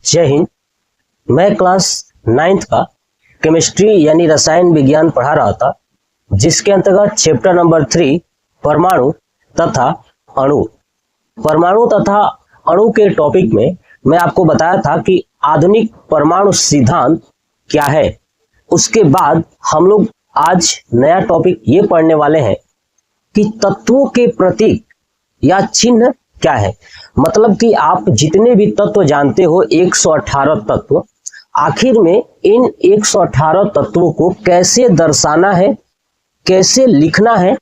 जय हिंद। मैं class 9th का केमिस्ट्री यानी रसायन विज्ञान पढ़ा रहा था, जिसके अंतर्गत चैप्टर नंबर 3 परमाणु तथा अणु। परमाणु तथा अणु के टॉपिक में मैं आपको बताया था कि आधुनिक परमाणु सिद्धांत क्या है। उसके बाद हम लोग आज नया टॉपिक ये पढ़ने वाले हैं कि तत्वों के प्रतीक या चिन्ह क्या है। मतलब कि आप जितने भी तत्व जानते हो 118 तत्व, आखिर में इन 118 तत्वों को कैसे दर्शाना है, कैसे लिखना है,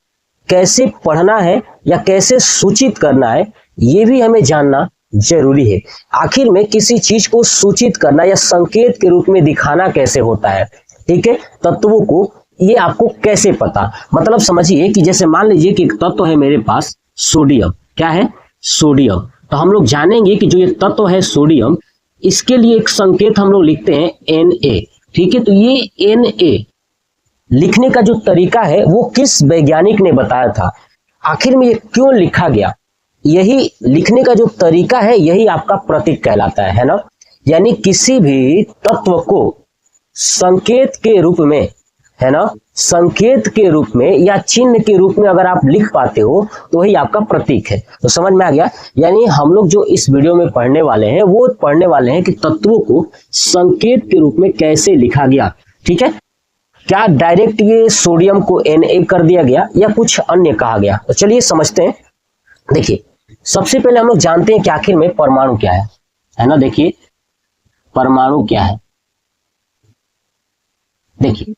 कैसे पढ़ना है या कैसे सूचित करना है, ये भी हमें जानना जरूरी है। आखिर में किसी चीज को सूचित करना या संकेत के रूप में दिखाना कैसे होता है, ठीक है। तत्वों को ये आपको कैसे पता, मतलब समझिए कि जैसे मान लीजिए कि एक तत्व है मेरे पास सोडियम। क्या है? सोडियम। तो हम लोग जानेंगे कि जो ये तत्व है सोडियम, इसके लिए एक संकेत हम लोग लिखते हैं Na, ठीक है। तो ये Na लिखने का जो तरीका है वो किस वैज्ञानिक ने बताया था, आखिर में ये क्यों लिखा गया, यही लिखने का जो तरीका है यही आपका प्रतीक कहलाता है ना। यानी किसी भी तत्व को संकेत के रूप में, है ना, संकेत के रूप में या चिन्ह के रूप में अगर आप लिख पाते हो तो वही आपका प्रतीक है। तो समझ में आ गया। यानी हम लोग जो इस वीडियो में पढ़ने वाले हैं वो पढ़ने वाले हैं कि तत्वों को संकेत के रूप में कैसे लिखा गया, ठीक है। क्या डायरेक्ट ये सोडियम को Na कर दिया गया या कुछ अन्य कहा गया, तो चलिए समझते हैं। देखिए, सबसे पहले हम लोग जानते हैं कि आखिर में परमाणु क्या है ना। देखिए परमाणु क्या है। देखिए,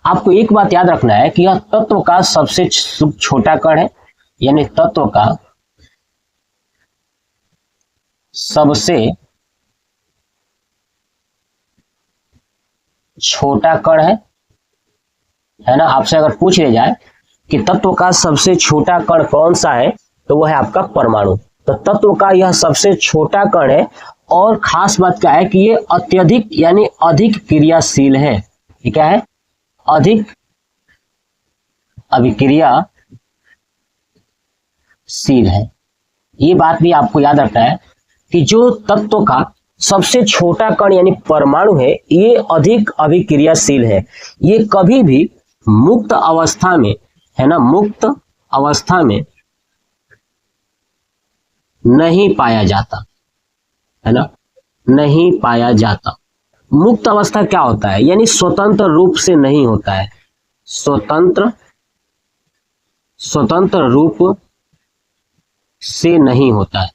आपको एक बात याद रखना है कि यह तत्व का सबसे छोटा कण है, यानी तत्व का सबसे छोटा कण है ना। आपसे अगर पूछ लिया जाए कि तत्व का सबसे छोटा कण कौन सा है, तो वह है आपका परमाणु। तो तत्व का यह सबसे छोटा कण है और खास बात क्या है कि ये अत्यधिक यानी अधिक क्रियाशील है। ये क्या है? अधिक अभिक्रियाशील है। ये बात भी आपको याद रखना है कि जो तत्व का सबसे छोटा कण यानी परमाणु है, ये अधिक अभिक्रियाशील है। ये कभी भी मुक्त अवस्था में, है ना, मुक्त अवस्था में नहीं पाया जाता, है ना, नहीं पाया जाता। मुक्त अवस्था क्या होता है? यानी स्वतंत्र रूप से नहीं होता है, स्वतंत्र रूप से नहीं होता है।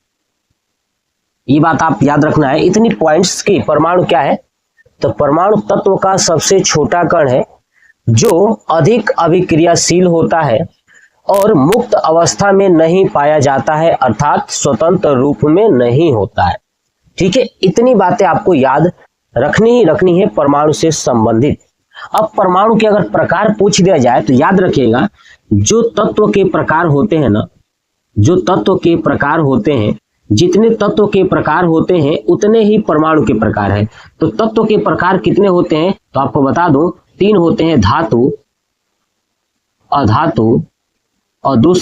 ये बात आप याद रखना है। इतनी पॉइंट्स की परमाणु क्या है, तो परमाणु तत्व का सबसे छोटा कण है जो अधिक अभिक्रियाशील होता है और मुक्त अवस्था में नहीं पाया जाता है, अर्थात स्वतंत्र रूप में नहीं होता है, ठीक है। इतनी बातें आपको याद रखनी ही रखनी है परमाणु से संबंधित। अब परमाणु के अगर प्रकार पूछ दिया जाए तो याद रखिएगा, जो तत्व के प्रकार होते हैं ना, जो तत्व के प्रकार होते हैं, जितने तत्व के प्रकार होते हैं उतने ही परमाणु के प्रकार है। तो तत्व के प्रकार कितने होते हैं, तो आपको बता दूं, 3 होते हैं, धातु, अधातु और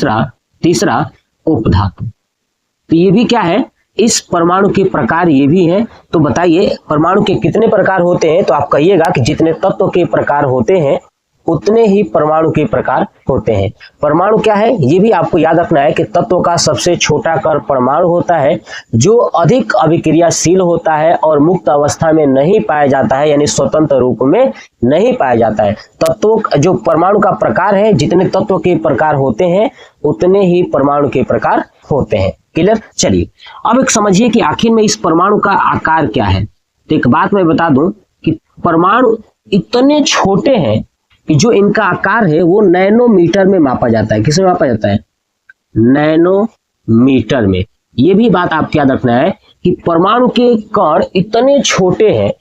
तीसरा उपधातु। तो ये भी क्या है, इस परमाणु के प्रकार ये भी हैं। तो बताइए परमाणु के कितने प्रकार होते हैं, तो आप कहिएगा कि जितने तत्व के प्रकार होते हैं उतने ही परमाणु के प्रकार होते हैं। परमाणु क्या है ये भी आपको याद रखना है कि तत्व का सबसे छोटा कण परमाणु होता है जो अधिक अभिक्रियाशील होता है और मुक्त अवस्था में नहीं पाया जाता है, यानी स्वतंत्र रूप में नहीं पाया जाता है। तत्व जो परमाणु का प्रकार है, जितने तत्व के प्रकार होते हैं उतने ही परमाणु के प्रकार होते हैं। क्लियर? चलिए अब एक समझिए कि आखिर में इस परमाणु का आकार क्या है। तो एक बात मैं बता दूं कि परमाणु इतने छोटे हैं कि जो इनका आकार है वो नैनोमीटर में मापा जाता है। किसमें मापा जाता है? नैनोमीटर में। ये भी बात आपको याद रखना है कि परमाणु के कण इतने छोटे हैं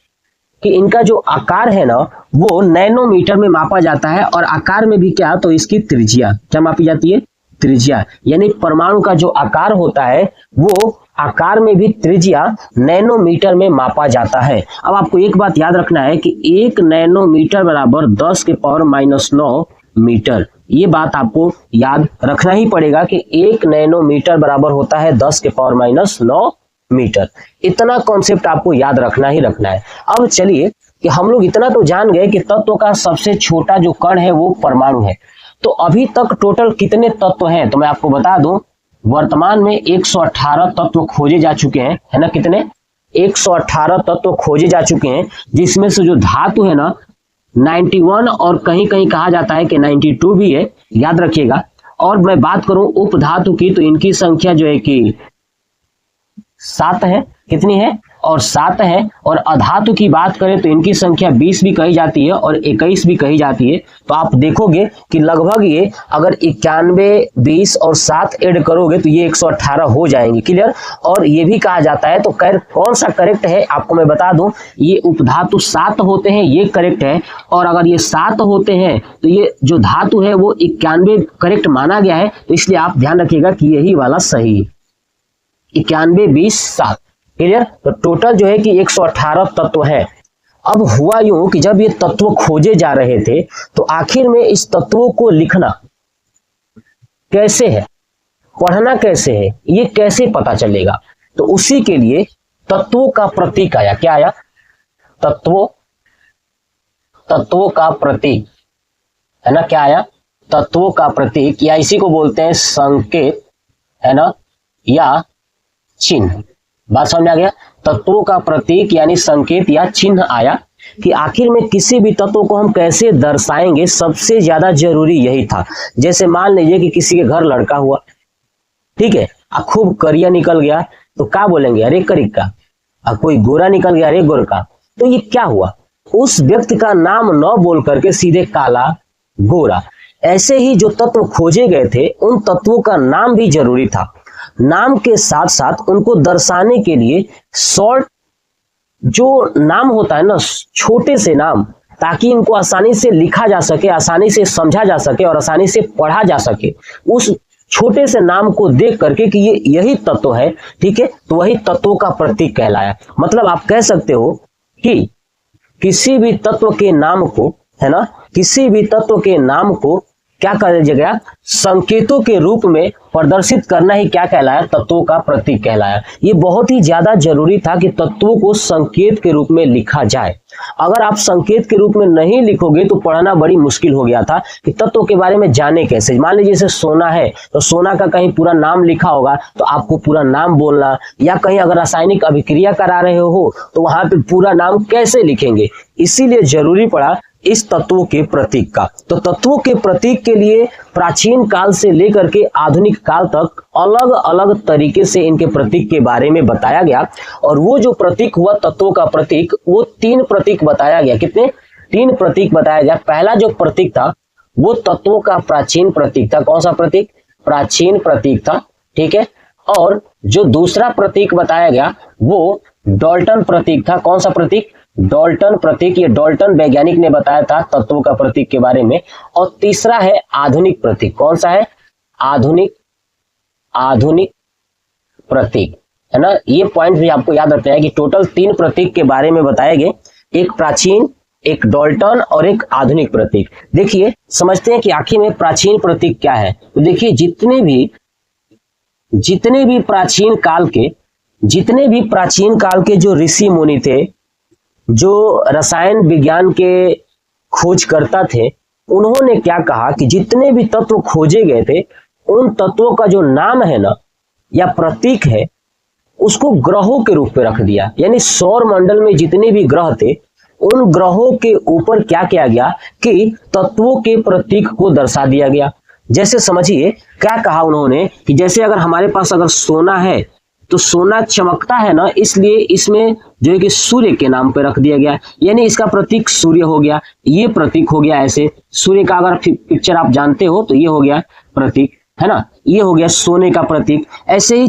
कि इनका जो आकार है ना वो नैनोमीटर में मापा जाता है। और आकार में भी क्या, तो इसकी त्रिज्या क्या मापी जाती है? त्रिज्या। यानी परमाणु का जो आकार होता है वो आकार में भी त्रिज्या नैनोमीटर में मापा जाता है। अब आपको एक बात याद रखना है कि 1 नैनोमीटर बराबर 10 के पावर -9 मीटर। ये बात आपको याद रखना ही पड़ेगा कि 1 नैनोमीटर बराबर होता है 10 के पावर -9 मीटर। इतना कॉन्सेप्ट आपको याद रखना ही रखना है। अब चलिए कि हम लोग इतना तो जान गए कि तत्व का सबसे छोटा जो कण है वो परमाणु है। तो अभी तक टोटल कितने तत्व हैं तो मैं आपको बता दूं, वर्तमान में 118 तत्व खोजे जा चुके हैं, है ना। कितने? 118 तत्व खोजे जा चुके हैं, जिसमें से जो धातु है ना 91 और कहीं कहीं कहा जाता है कि 92 भी है, याद रखिएगा। और मैं बात करूं उपधातु की तो इनकी संख्या जो है कि 7 है। कितनी है? और 7 है। और अधातु की बात करें तो इनकी संख्या 20 भी कही जाती है और 21 भी कही जाती है। तो आप देखोगे कि लगभग ये अगर 91, 20 और 7 ऐड करोगे तो ये 118 हो जाएंगे। क्लियर? और ये भी कहा जाता है, तो कौन सा करेक्ट है आपको मैं बता दूं, ये उपधातु 7 होते हैं, ये करेक्ट है। और अगर ये 7 होते हैं तो ये जो धातु है वो 91 करेक्ट माना गया है। तो इसलिए आप ध्यान रखिएगा कि यही वाला सही है, 91, 20, 7। क्लियर? तो टोटल जो है कि 118 तत्व है। अब हुआ यूं कि जब ये तत्व खोजे जा रहे थे तो आखिर में इस तत्वों को लिखना कैसे है, पढ़ना कैसे है, ये कैसे पता चलेगा? तो उसी के लिए तत्वों का प्रतीक आया। क्या आया? तत्वों का प्रतीक, है ना। क्या आया? तत्वों का प्रतीक, या इसी को बोलते हैं संकेत, है ना, या चिन्ह। बात समझ आ गया? तत्वों का प्रतीक यानी संकेत या चिन्ह आया कि आखिर में किसी भी तत्व को हम कैसे दर्शाएंगे, सबसे ज्यादा जरूरी यही था। जैसे मान लीजिए कि किसी के घर लड़का हुआ, ठीक है, खूब करिया निकल गया तो क्या बोलेंगे? अरे करिक का। कोई गोरा निकल गया, अरे गोर का। तो ये क्या हुआ? उस व्यक्ति का नाम न बोल करके सीधे काला, गोरा। ऐसे ही जो तत्व खोजे गए थे उन तत्वों का नाम भी जरूरी था। नाम के साथ साथ उनको दर्शाने के लिए शॉर्ट जो नाम होता है ना, छोटे से नाम, ताकि इनको आसानी से लिखा जा सके, आसानी से समझा जा सके और आसानी से पढ़ा जा सके, उस छोटे से नाम को देख करके कि ये यही तत्व है, ठीक है, तो वही तत्वों का प्रतीक कहलाया। मतलब आप कह सकते हो कि किसी भी तत्व के नाम को, है ना, किसी भी तत्व के नाम को क्या कहा गया? संकेतों के रूप में प्रदर्शित करना ही क्या कहलाया? तत्वों का प्रतीक कहलाया। ये बहुत ही ज्यादा जरूरी था कि तत्वों को संकेत के रूप में लिखा जाए। अगर आप संकेत के रूप में नहीं लिखोगे तो पढ़ना बड़ी मुश्किल हो गया था कि तत्वों के बारे में जाने कैसे। मान लीजिए जैसे सोना है तो सोना का कहीं पूरा नाम लिखा होगा तो आपको पूरा नाम बोलना, या कहीं अगर रासायनिक अभिक्रिया करा रहे हो तो वहां पे पूरा नाम कैसे लिखेंगे। इसीलिए जरूरी पड़ा इस तत्वों के प्रतीक का। तो तत्वों के प्रतीक के लिए प्राचीन काल से लेकर के आधुनिक काल तक अलग अलग तरीके से इनके प्रतीक के बारे में बताया गया। और वो जो प्रतीक हुआ तत्वों का प्रतीक, वो 3 प्रतीक बताया गया। कितने? 3 प्रतीक बताया गया। पहला जो प्रतीक था वो तत्वों का प्राचीन प्रतीक था। कौन सा प्रतीक? प्राचीन प्रतीक था, ठीक है। और जो दूसरा प्रतीक बताया गया वो डाल्टन प्रतीक था। कौन सा प्रतीक? डाल्टन प्रतीक। ये डाल्टन वैज्ञानिक ने बताया था तत्वों का प्रतीक के बारे में। और तीसरा है आधुनिक प्रतीक। कौन सा है? आधुनिक प्रतीक, है ना। ये पॉइंट भी आपको याद रखना है कि टोटल 3 प्रतीक के बारे में बताए गए, एक प्राचीन, एक डाल्टन और एक आधुनिक प्रतीक। देखिए समझते हैं कि आखिर में प्राचीन प्रतीक क्या है। तो देखिए जितने भी प्राचीन काल के जो ऋषि मुनि थे, जो रसायन विज्ञान के खोजकर्ता थे, उन्होंने क्या कहा कि जितने भी तत्व खोजे गए थे उन तत्वों का जो नाम है ना या प्रतीक है उसको ग्रहों के रूप में रख दिया। यानी सौर मंडल में जितने भी ग्रह थे उन ग्रहों के ऊपर क्या किया गया कि तत्वों के प्रतीक को दर्शा दिया गया। जैसे समझिए क्या कहा उन्होंने कि जैसे अगर हमारे पास अगर सोना है तो सोना चमकता है ना, इसलिए इसमें जो है कि सूर्य के नाम पे रख दिया गया, यानी इसका प्रतीक सूर्य हो गया। ये प्रतीक हो गया ऐसे सूर्य का, अगर पिक्चर आप जानते हो तो ये हो गया प्रतीक, है ना। ये हो गया सोने का प्रतीक। ऐसे ही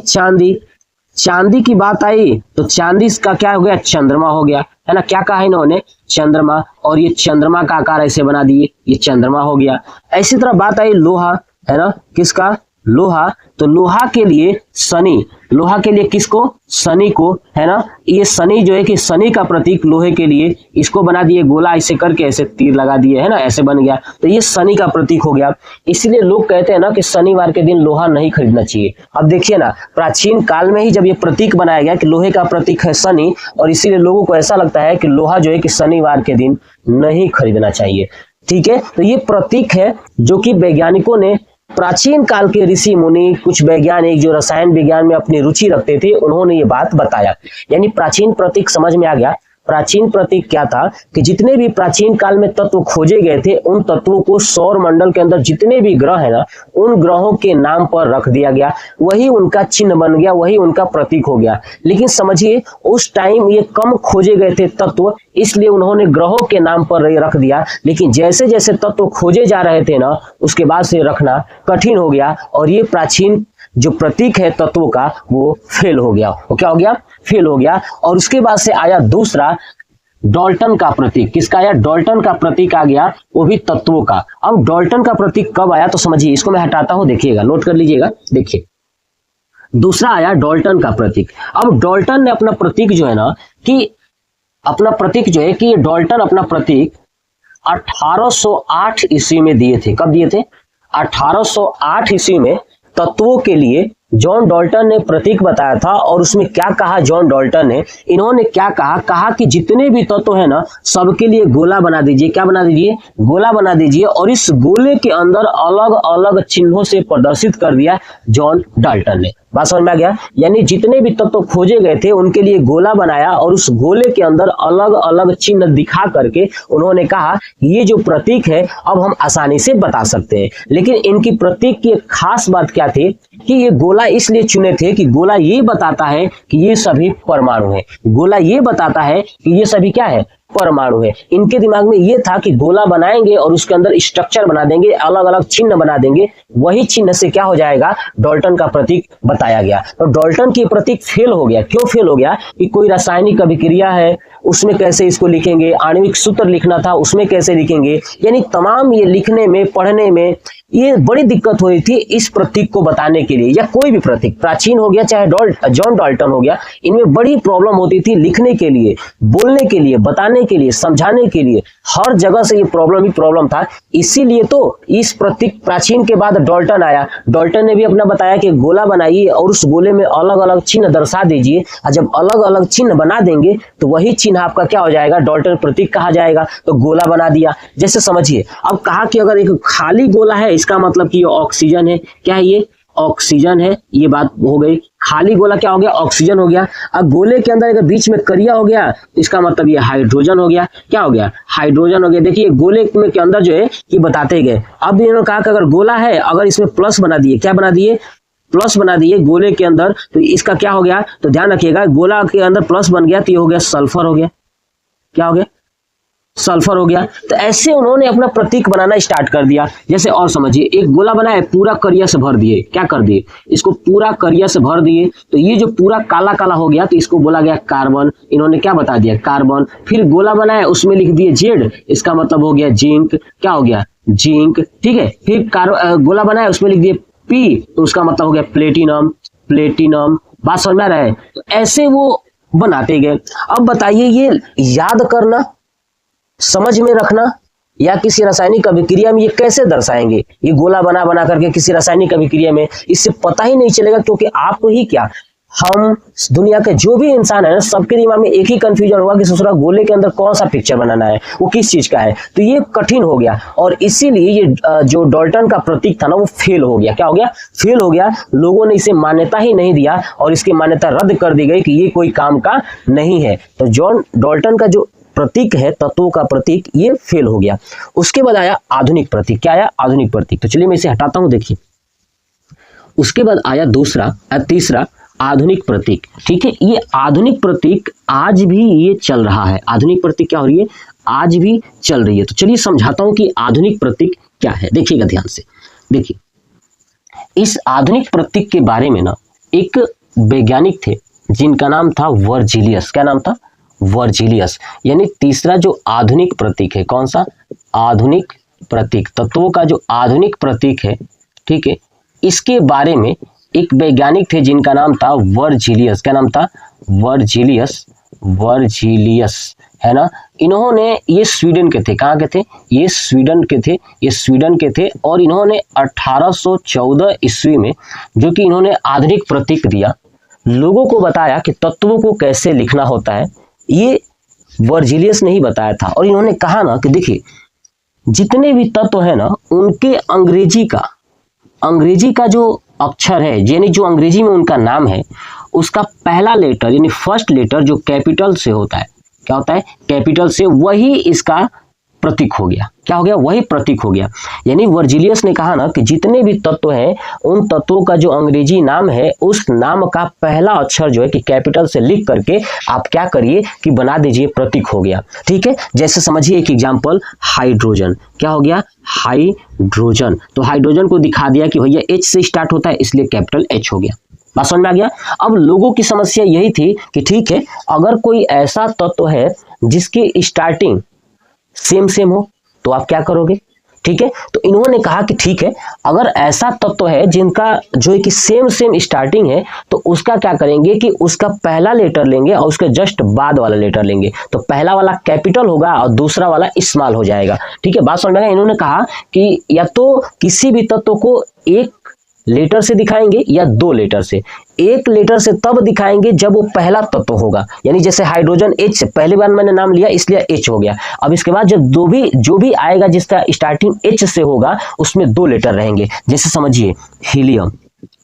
चांदी की बात आई तो चांदी का क्या हो गया? चंद्रमा हो गया, है ना। क्या कहा है इन्होंने? चंद्रमा। और ये चंद्रमा का आकार ऐसे बना दिए, ये चंद्रमा हो गया। ऐसी तरह बात आई लोहा, है ना, किसका? लोहा, तो लोहा के लिए शनि, लोहा के लिए किसको, शनि को, है ना। ये शनि जो है कि शनि का प्रतीक लोहे के लिए, इसको बना दिए गोला, ऐसे करके ऐसे तीर लगा दिए, है ना, ऐसे बन गया, तो ये शनि का प्रतीक हो गया। इसलिए लोग कहते हैं ना कि शनिवार के दिन लोहा नहीं खरीदना चाहिए। अब देखिए ना, प्राचीन काल में ही जब ये प्रतीक बनाया गया कि लोहे का प्रतीक है शनि, और इसीलिए लोगों को ऐसा लगता है कि लोहा जो है कि शनिवार के दिन नहीं खरीदना चाहिए। ठीक है, तो ये प्रतीक है जो कि वैज्ञानिकों ने, प्राचीन काल के ऋषि मुनि, कुछ वैज्ञानिक जो रसायन विज्ञान में अपनी रुचि रखते थे, उन्होंने ये बात बताया। यानी प्राचीन प्रतीक समझ में आ गया। प्राचीन प्रतीक क्या था कि जितने भी प्राचीन काल में तत्व खोजे गए थे, उन तत्वों को सौर मंडल के अंदर जितने भी ग्रह है ना, उन ग्रहों के नाम पर रख दिया गया, वही उनका चिन्ह बन गया, वही उनका प्रतीक हो गया। लेकिन समझिए, उस टाइम ये कम खोजे गए थे तत्व, इसलिए उन्होंने ग्रहों के नाम पर रख दिया। लेकिन जैसे जैसे तत्व खोजे जा रहे थे ना, उसके बाद से रखना कठिन हो गया, और ये प्राचीन जो प्रतीक है तत्वों का, वो फेल हो गया। वो क्या हो गया, फेल हो गया। और उसके बाद से आया दूसरा, डाल्टन का प्रतीक। किसका आया, डाल्टन का प्रतीक आ गया, वो भी तत्वों का। अब डाल्टन का प्रतीक कब आया, तो समझिए, इसको मैं हटाता हूं, देखिएगा, नोट कर लीजिएगा। देखिए, दूसरा आया डाल्टन का प्रतीक। अब डाल्टन ने अपना प्रतीक जो है ना, कि अपना प्रतीक जो है कि ये डाल्टन अपना प्रतीक 1808 ईस्वी में दिए थे। कब दिए थे, 1808 ईस्वी में तत्वों के लिए जॉन डाल्टन ने प्रतीक बताया था। और उसमें क्या कहा जॉन डाल्टन ने, इन्होंने क्या कहा, कहा कि जितने भी तत्व है ना, सबके लिए गोला बना दीजिए। क्या बना दीजिए, गोला बना दीजिए, और इस गोले के अंदर अलग अलग चिन्हों से प्रदर्शित कर दिया जॉन डाल्टन ने। बात समझ में आ गया। यानी जितने भी तत्व खोजे गए थे, उनके लिए गोला बनाया, और उस गोले के अंदर अलग अलग चिन्ह दिखा करके उन्होंने कहा ये जो प्रतीक है, अब हम आसानी से बता सकते हैं। लेकिन इनकी प्रतीक की एक खास बात क्या थी कि ये गोला इसलिए चुने थे कि गोला ये बताता है कि ये सभी परमाणु है। गोला ये बताता है कि ये सभी क्या है, परमाणु है। इनके दिमाग में ये था कि गोला बनाएंगे और उसके अंदर स्ट्रक्चर बना देंगे, अलग अलग चिन्ह बना देंगे, वही चिन्ह से क्या हो जाएगा, डाल्टन का प्रतीक बताया गया। तो डाल्टन की प्रतीक फेल हो गया। क्यों फेल हो गया, कि कोई रासायनिक अभिक्रिया है, उसमें कैसे इसको लिखेंगे, आणविक सूत्र लिखना था, उसमें कैसे लिखेंगे, यानी तमाम ये लिखने में, पढ़ने में ये बड़ी दिक्कत हो रही थी इस प्रतीक को बताने के लिए। या कोई भी प्रतीक, प्राचीन हो गया चाहे जॉन डाल्टन हो गया, इनमें बड़ी प्रॉब्लम होती थी लिखने के लिए, बोलने के लिए, बताने के लिए, समझाने के लिए, हर जगह से ये प्रॉब्लम ही प्रॉब्लम था। इसीलिए तो इस प्रतीक, प्राचीन के बाद डाल्टन आया। डाल्टन ने भी अपना बताया कि गोला बनाइए और उस गोले में अलग अलग चिन्ह दर्शा दीजिए, और जब अलग अलग चिन्ह बना देंगे तो वही चिन्ह आपका क्या हो जाएगा, डाल्टन प्रतीक कहा जाएगा। तो गोला बना दिया। जैसे समझिए, अब कहा कि अगर एक खाली गोला है, इसका मतलब कि ये ऑक्सीजन है। क्या है ये, ऑक्सीजन है। ये बात हो गई। खाली गोला क्या हो गया, ऑक्सीजन हो गया। अब गोले के अंदर अगर बीच में करिया हो गया, तो इसका मतलब ये हाइड्रोजन हो गया। क्या हो गया, हाइड्रोजन हो गया। देखिए गोले में के अंदर जो है ये बताते गए। अब इन्होंने कहा कि अगर गोला है, अगर इसमें प्लस बना दिए, क्या बना दिए, प्लस बना दिए गोले के अंदर, तो इसका क्या हो गया, तो ध्यान रखिएगा, गोला के अंदर प्लस बन गया तो ये हो गया सल्फर हो गया। क्या हो गया, सल्फर हो गया। तो ऐसे उन्होंने अपना प्रतीक बनाना स्टार्ट कर दिया। जैसे और समझिए, एक गोला बना है, पूरा करिया से भर दिए। क्या कर दिए, इसको पूरा करिया से भर दिए, तो ये जो पूरा काला काला हो गया, तो इसको बोला गया कार्बन। इन्होंने क्या बता दिया, कार्बन। फिर गोला बनाया, उसमें लिख दिए जेड, इसका मतलब हो गया जिंक। क्या हो गया, जिंक। ठीक है। फिर गोला बनाया, उसमें लिख दिए पी, तो उसका मतलब हो गया प्लेटिनम, प्लेटिनम। बात समझ में आ रहा है। तो ऐसे वो बनाते गए। अब बताइए, ये याद करना, समझ में रखना, या किसी रासायनिक अभिक्रिया में ये कैसे दर्शाएंगे, ये गोला बना बना करके किसी रासायनिक अभिक्रिया में, इससे पता ही नहीं चलेगा। क्योंकि आपको ही क्या, हम दुनिया के जो भी इंसान है, सबके दिमाग में एक ही कंफ्यूजन होगा कि ससुरा गोले के अंदर कौन सा पिक्चर बनाना है, वो किस चीज का है। तो ये कठिन हो गया, और इसीलिए ये जो डाल्टन का प्रतीक था ना, वो फेल हो गया। क्या हो गया, फेल हो गया। लोगों ने इसे मान्यता ही नहीं दिया, और इसकी मान्यता रद्द कर दी गई कि ये कोई काम का नहीं है। तो जॉन डाल्टन का जो प्रतीक है, तत्वों का प्रतीक, ये फेल हो गया। उसके बाद आया आधुनिक प्रतीक। क्या आया, आधुनिक प्रतीक। तो चलिए मैं इसे हटाता हूं। देखिए, उसके बाद आया तीसरा आधुनिक प्रतीक। ठीक है। ये आधुनिक प्रतीक आज भी ये चल रहा है। आधुनिक प्रतीक क्या हो रही है, आज भी चल रही है। तो चलिए समझाता हूं कि आधुनिक प्रतीक क्या है। देखिएगा ध्यान से। देखिए, इस आधुनिक प्रतीक के बारे में ना, एक वैज्ञानिक थे जिनका नाम था वर्जिलियस। क्या नाम था, वर्जिलियस। यानी तीसरा जो आधुनिक प्रतीक है, कौन सा, आधुनिक प्रतीक, तत्वों का जो आधुनिक प्रतीक है, ठीक है, इसके बारे में एक वैज्ञानिक थे जिनका नाम था वर्जिलियस। क्या नाम था? वर्जिलियस, है ना। इन्होंने, ये स्वीडन के थे। कहाँ के थे? ये स्वीडन के थे और इन्होंने 1814 ईस्वी में, जो कि इन्होंने आधुनिक प्रतीक दिया, लोगों को बताया कि तत्वों को कैसे लिखना होता है, ये वर्जिलियस ने ही बताया था। और इन्होंने कहा ना कि देखिए, जितने भी तत्व है ना, उनके अंग्रेजी का जो अक्षर है, यानी जो अंग्रेजी में उनका नाम है, उसका पहला लेटर यानी फर्स्ट लेटर जो कैपिटल से होता है, क्या होता है? कैपिटल से, वही इसका प्रतीक हो गया। क्या हो गया? वही प्रतीक हो गया। यानी वर्जिलियस ने कहा ना कि जितने भी तत्व हैं, उन तत्वों का जो अंग्रेजी नाम है, उस नाम का पहला अक्षर जो है कि कैपिटल से लिख करके आप क्या करिए कि बना दीजिए, प्रतीक हो गया। ठीक है, जैसे समझिए एक एग्जांपल, हाइड्रोजन। क्या हो गया? हाइड्रोजन। तो हाइड्रोजन को दिखा दिया कि भैया H से स्टार्ट होता है, इसलिए कैपिटल H हो गया। बात समझ में आ गया? अब लोगों की समस्या यही थी कि ठीक है, अगर कोई ऐसा तत्व है जिसकी स्टार्टिंग सेम हो तो आप क्या करोगे? ठीक है, तो इन्होंने कहा कि ठीक है, अगर ऐसा तत्व है जिनका जो है कि सेम स्टार्टिंग है, तो उसका क्या करेंगे कि उसका पहला लेटर लेंगे और उसके जस्ट बाद वाला लेटर लेंगे। तो पहला वाला कैपिटल होगा और दूसरा वाला स्मॉल हो जाएगा। ठीक है, बात समझ में आया? इन्होंने कहा कि या तो किसी भी तत्व को एक लेटर से दिखाएंगे या दो लेटर से। एक लेटर से तब दिखाएंगे जब वो पहला तत्व होगा, यानी जैसे हाइड्रोजन H से, पहली बार मैंने नाम लिया इसलिए H हो गया। अब इसके बाद जब जो भी आएगा जिसका स्टार्टिंग H से होगा, उसमें दो लेटर रहेंगे। जैसे समझिए हीलियम।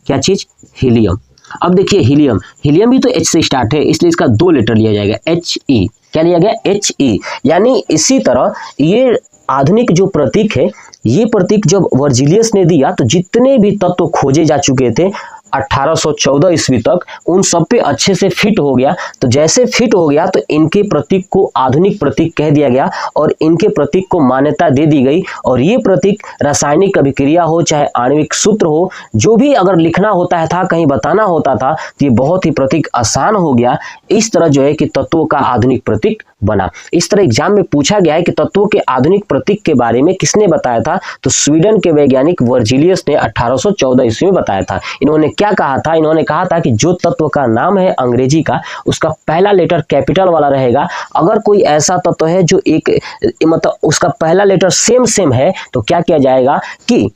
क्या चीज? हीलियम। अब देखिए हीलियम भी तो H से स्टार्ट है, इसलिए इसका दो लेटर लिया जाएगा, HE। क्या लिया गया? HE। यानी इसी तरह ये आधुनिक जो प्रतीक है, ये प्रतीक जब वर्जिलियस ने दिया तो जितने भी तत्व खोजे जा चुके थे 1814 ईस्वी तक, उन सब पे अच्छे से फिट हो गया। तो जैसे फिट हो गया तो इनके प्रतीक को आधुनिक प्रतीक कह दिया गया और इनके प्रतीक को मान्यता दे दी गई। और ये प्रतीक रासायनिक अभिक्रिया हो चाहे आणविक सूत्र हो, जो भी अगर लिखना होता था, कहीं बताना होता था, तो ये बहुत ही प्रतीक आसान हो गया। इस तरह जो है कि तत्वों का आधुनिक प्रतीक बना। इस तरह एग्जाम में पूछा गया है कि तत्वों के आधुनिक प्रतीक के बारे में किसने बताया था? तो स्वीडन के वैज्ञानिक वर्जिलियस ने 1814 ईस्वी में बताया था। इन्होंने क्या कहा था? इन्होंने कहा था कि जो तत्व का नाम है अंग्रेजी का, उसका पहला लेटर कैपिटल वाला रहेगा। अगर कोई ऐसा तत्व है जो एक मतलब उसका पहला लेटर सेम है, तो क्या किया जाएगा कि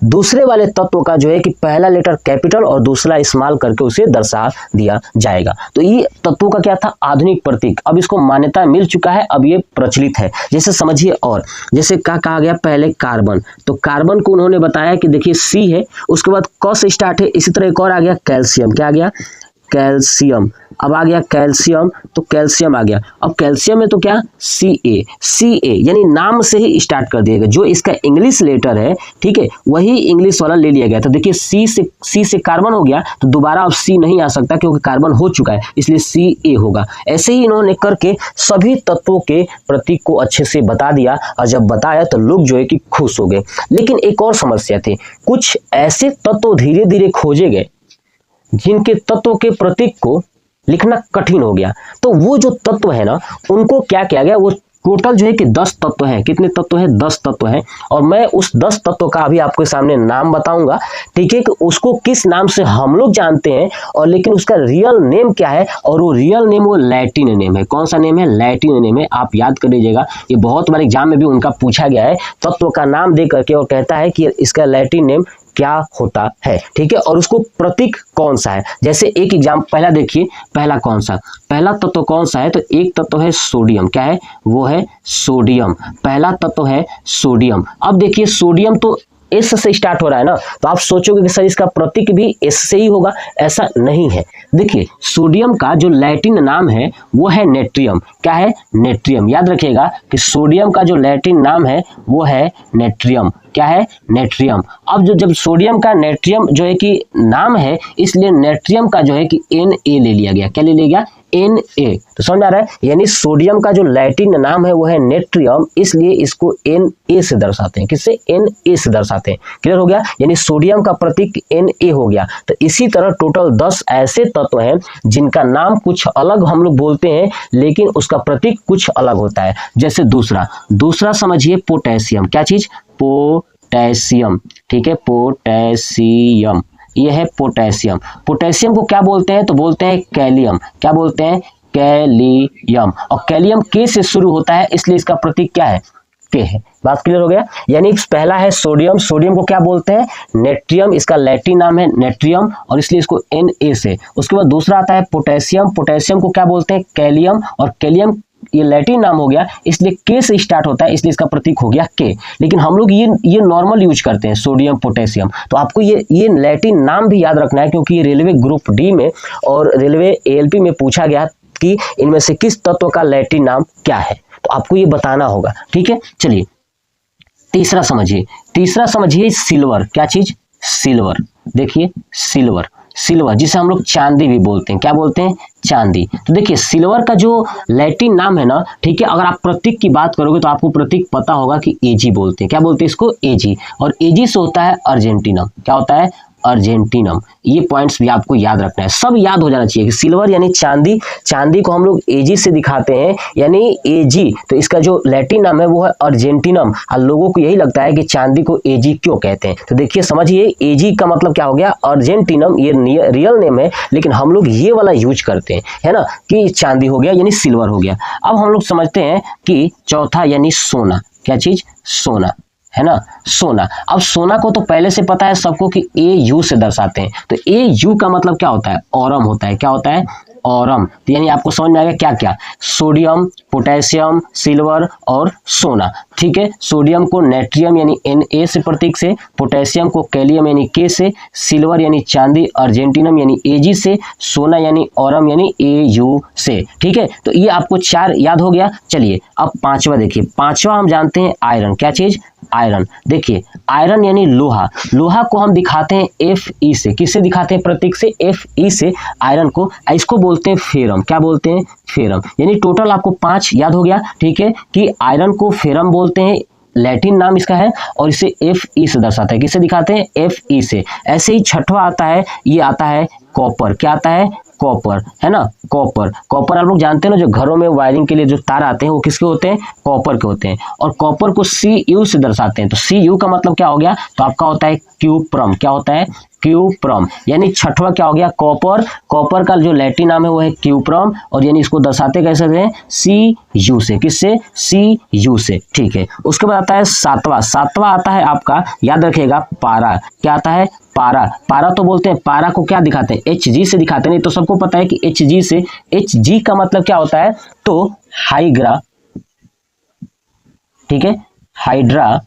दूसरे वाले तत्व का जो है कि पहला लेटर कैपिटल और दूसरा स्मॉल करके उसे दर्शा दिया जाएगा। तो ये तत्वों का क्या था? आधुनिक प्रतीक। अब इसको मान्यता मिल चुका है, अब ये प्रचलित है। जैसे समझिए, और जैसे क्या कहा गया पहले, कार्बन। तो कार्बन को उन्होंने बताया कि देखिए C है, उसके बाद क से स्टार्ट है। इसी तरह एक और आ गया कैल्शियम। क्या आ गया? कैल्शियम। अब आ गया कैल्शियम, तो कैल्शियम आ गया। अब कैल्शियम में तो क्या? Ca यानी नाम से ही स्टार्ट कर दिएगा। जो इसका इंग्लिश लेटर है, ठीक है, वही इंग्लिश वाला ले लिया गया। तो देखिए C से कार्बन हो गया, तो दोबारा अब C नहीं आ सकता क्योंकि कार्बन हो चुका है, इसलिए Ca होगा। ऐसे ही इन्होंने करके सभी तत्वों के प्रतीक को अच्छे से बता दिया, और जब बताया तो लोग जो है कि खुश हो गए। लेकिन एक और समस्या थी, कुछ ऐसे तत्व धीरे धीरे खोजे गए जिनके तत्व के प्रतीक को लिखना कठिन हो गया। तो वो जो तत्व है ना, उनको क्या किया गया? वो टोटल जो है कि 10 तत्व हैं। कितने तत्व हैं? 10 तत्व हैं। और मैं उस 10 तत्व का अभी आपके सामने नाम बताऊंगा, ठीक है, कि उसको किस नाम से हम लोग जानते हैं, और लेकिन उसका रियल नेम क्या है। और वो रियल नेम वो लैटिन नेम है। कौन सा नेम है? लैटिन नेम है। आप याद कर लीजिएगा, ये बहुत बार एग्जाम में भी उनका पूछा गया है। तत्व का नाम दे करके और कहता है कि इसका लैटिन नेम क्या होता है, ठीक है, और उसको प्रतीक कौन सा है। जैसे एक एग्जाम पहला देखिए, पहला कौन सा, पहला तत्व कौन सा है? तो एक तत्व है सोडियम। क्या है? वो है सोडियम। पहला तत्व है सोडियम। अब देखिए सोडियम तो एस से स्टार्ट हो रहा है ना, तो आप सोचोगे कि सर इसका प्रतीक भी एस से ही होगा। ऐसा नहीं है। देखिए सोडियम का जो लैटिन नाम है वो है नेट्रियम। क्या है? नेट्रियम। याद रखिएगा कि सोडियम का जो लैटिन नाम है वो है नेट्रियम। क्या है? नेट्रियम। अब जब सोडियम का नेट्रियम जो है कि नाम है, इसलिए नेट्रियम का जो है कि Na ले लिया गया। क्या ले लिया गया? Na। तो समझ आ रहा है? यानी सोडियम का जो लैटिन नाम है वो है नेट्रियम, इसलिए इसको Na से दर्शाते हैं। किससे? Na से दर्शाते हैं। क्लियर हो गया? यानी सोडियम का प्रतीक Na हो गया। तो इसी तरह टोटल 10 ऐसे तत्व हैं जिनका नाम कुछ अलग हम लोग बोलते हैं, लेकिन उसका प्रतीक कुछ अलग होता है। जैसे दूसरा समझिए पोटेशियम। क्या चीज? पोटेशियम, ठीक है, पोटेशियम, ये है पोटेशियम। पोटेशियम को क्या बोलते हैं? तो बोलते हैं कैलियम। क्या बोलते हैं? कैलियम। और कैलियम के से शुरू होता है, इसलिए इसका प्रतीक क्या है? के है। बात क्लियर हो गया? यानी पहला है सोडियम, सोडियम को क्या बोलते हैं? नेट्रियम, इसका लैटिन नाम है नेट्रियम और इसलिए इसको Na से। उसके बाद दूसरा आता है पोटेशियम, पोटेशियम को क्या बोलते हैं? कैलियम, और कैलियम ये लैटिन नाम हो गया, इसलिए के से स्टार्ट होता है, इसलिए इसका प्रतीक हो गया के। लेकिन हम लोग ये नॉर्मल यूज करते हैं सोडियम पोटेशियम, तो आपको ये लैटिन नाम भी याद रखना है, क्योंकि ये रेलवे ग्रुप डी में और रेलवे ALP में पूछा गया कि इनमें से किस तत्व का लैटिन नाम क्या है, तो आपको ये बताना होगा, ठीक है। चलिए तीसरा समझिए सिल्वर। क्या चीज? सिल्वर। देखिए सिल्वर, सिल्वर जिसे हम लोग चांदी भी बोलते हैं। क्या बोलते हैं? चांदी। तो देखिए सिल्वर का जो लैटिन नाम है ना, ठीक है, अगर आप प्रतीक की बात करोगे तो आपको प्रतीक पता होगा कि Ag बोलते हैं। क्या बोलते हैं इसको? Ag। और Ag से होता है अर्जेंटीनम। क्या होता है? अर्जेंटीनम। ये पॉइंट्स भी आपको याद रखना है, सब याद हो जाना चाहिए कि सिल्वर यानी चांदी, चांदी को हम लोग Ag से दिखाते हैं, यानी Ag, तो इसका जो लैटिन नाम है वो है अर्जेंटीनम। और लोगों को यही लगता है कि चांदी को Ag क्यों कहते हैं, तो देखिए समझिए Ag का मतलब क्या हो गया? अर्जेंटीनम। ये रियल नेम है, लेकिन हम लोग ये वाला यूज करते हैं, है ना, कि चांदी हो गया यानी सिल्वर हो गया। अब हम लोग समझते हैं कि चौथा यानी सोना। क्या चीज? सोना, है ना, सोना। अब सोना को तो पहले से पता है सबको कि Au से दर्शाते हैं, तो Au का मतलब क्या होता है? ऑरम होता है। क्या होता है? ऑरम। तो यानी आपको समझ में आएगा क्या क्या? सोडियम, पोटेशियम, सिल्वर और सोना, ठीक है। सोडियम को नेट्रियम यानी Na से प्रतीक से, पोटेशियम को कैलियम यानी K से, सिल्वर यानी चांदी, अर्जेंटीनम यानी Ag से, सोना यानी ऑरम यानी Au से, ठीक है। तो ये आपको 4 याद हो गया। चलिए अब पांचवा देखिए, पांचवा हम जानते हैं आयरन। क्या चीज? आयरन। देखिए आयरन यानी लोहा, लोहा को हम दिखाते हैं Fe से। किससे दिखाते हैं? प्रतीक से Fe से आयरन को। इसको बोलते हैं फेरम। क्या बोलते हैं? फेरम। यानी टोटल आपको 5 याद हो गया, ठीक है, कि आयरन को फेरम बोलते हैं, लैटिन नाम इसका है, और इसे Fe से दर्शाता है। किससे दिखाते हैं? Fe से। ऐसे ही छठवा आता है, ये आता है कॉपर। क्या आता है? कॉपर, है ना, कॉपर। कॉपर आप लोग जानते हैं ना, जो घरों में वायरिंग के लिए जो तार आते हैं वो किसके होते हैं? कॉपर के होते हैं। और कॉपर को Cu से दर्शाते हैं, तो Cu का मतलब क्या हो गया? तो आपका होता है क्यूप्रम। क्या होता है? क्यूप्रम। यानी छठवा क्या हो गया? कॉपर। कॉपर का जो लैटिन नाम है वो है क्यूप्रम, और यानी इसको दर्शाते कैसे हैं? Cu से। किससे? Cu से, ठीक है। उसके बाद आता है सातवां, सातवां आता है आपका, याद रखिएगा, पारा। क्या आता है? पारा। पारा तो बोलते हैं, पारा को क्या दिखाते हैं? Hg से दिखाते हैं। नहीं तो सबको पता है कि Hg से, Hg का मतलब क्या होता है? तो हाइड्रा, ठीक है, हाइड्रा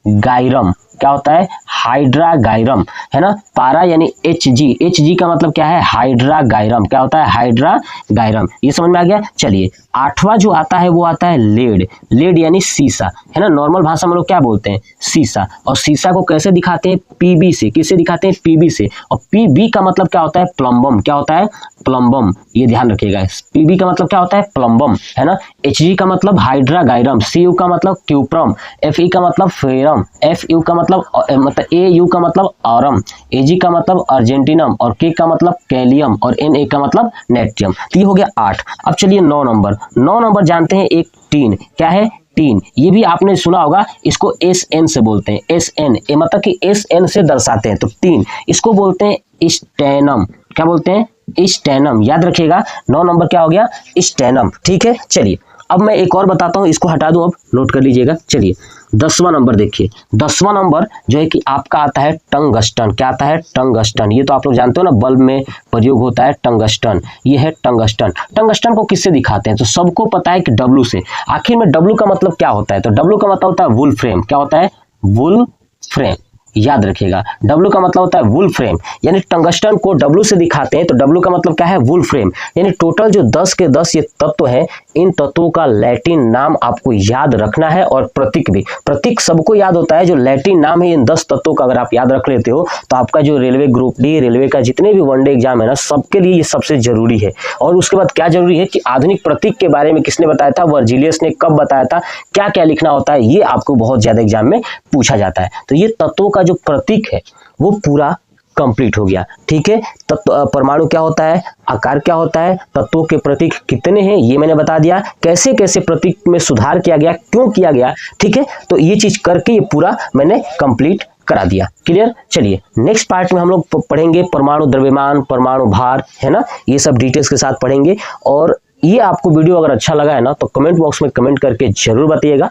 गायरम। क्या होता है? हाइड्रा गायरम, है ना। पारा यानी Hg, Hg का मतलब क्या है? हाइड्रा गायरम। क्या होता है? हाइड्रा गायरम। ये समझ में आ गया। चलिए आठवां जो आता है वो आता है लेड। लेड यानी सीसा, है ना, नॉर्मल भाषा में लोग क्या बोलते हैं? सीसा। और सीसा को कैसे दिखाते हैं? Pb से। किससे दिखाते हैं? Pb से। और Pb का मतलब क्या होता है? प्लम्बम। क्या होता है? प्लम्बम। ये ध्यान रखिएगा, Pb का मतलब क्या होता है? प्लम्बम, है ना। Hg का मतलब हाइड्रा गायरम, Cu का मतलब क्यूप्रम, Fe का मतलब फेरम, Fu का मतलब Au का मतलब ऑरम, Ag का मतलब अर्जेंटीनम, और K का मतलब कैलियम, और Na का मतलब नेट्रियम। तो ये हो गया 8। अब चलिए 9 नंबर। 9 नंबर जानते हैं एक टीन। क्या है? टीन। ये भी आपने सुना होगा, इसको Sn से बोलते हैं। Sn मतलब कि Sn से दर्शाते हैं, तो टीन। इसको बोलते हैं स्टेनम। क्या बोलते हैं? स्टेनम। याद रखिएगा 9 नंबर क्या हो गया? स्टेनम, ठीक है। चलिए अब मैं एक और बताता हूं, इसको हटा दूं, अब नोट कर लीजिएगा। चलिए 10वां नंबर देखिए, 10वां नंबर जो है कि आपका आता है टंगस्टन। क्या आता है? टंगस्टन। ये तो आप लोग जानते हो ना, बल्ब में प्रयोग होता है टंगस्टन। ये है टंगस्टन। टंगस्टन को किससे दिखाते हैं? तो सबको पता है कि W से। आखिर में W का मतलब क्या होता है? तो W का मतलब होता है वुल फ्रेम। क्या होता है? वुल फ्रेम। याद रखिएगा, W का मतलब होता है वुल फ्रेम। यानी टंगस्टन को W से दिखाते हैं, तो W का मतलब क्या है? वुल फ्रेम। यानी टोटल जो 10 के 10 ये तत्व हैं, इन तत्वों का लैटिन नाम आपको याद रखना है, और प्रतीक भी। प्रतीक सबको याद होता है, जो लैटिन नाम है इन 10 तत्वों का अगर आप याद रख लेते हो तो आपका जो रेलवे ग्रुप डी, रेलवे का जितने भी वनडे एग्जाम है ना, सबके लिए ये सबसे जरूरी है। और उसके बाद क्या जरूरी है कि आधुनिक प्रतीक के बारे में किसने बताया था? वर्जिलियस ने। कब बताया था? क्या क्या लिखना होता है? ये आपको बहुत ज्यादा एग्जाम में पूछा जाता है। तो ये तत्वों का जो प्रतीक है वो पूरा कंप्लीट हो गया। ठीक है, तत्व परमाणु क्या होता है, आकार क्या होता है, तत्वों के प्रतीक कितने हैं ये मैंने बता दिया, कैसे कैसे प्रतीक में सुधार किया गया, क्यों किया गया। ठीक है, तो ये चीज करके ये पूरा मैंने कंप्लीट करा दिया। क्लियर। चलिए नेक्स्ट पार्ट में हम लोग पढ़ेंगे परमाणु द्रव्यमान, परमाणु भार, है ना, ये सब डिटेल्स के साथ पढ़ेंगे। और ये आपको वीडियो अगर अच्छा लगा है ना तो कमेंट बॉक्स में कमेंट करके जरूर बताइएगा।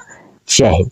जय हिंद।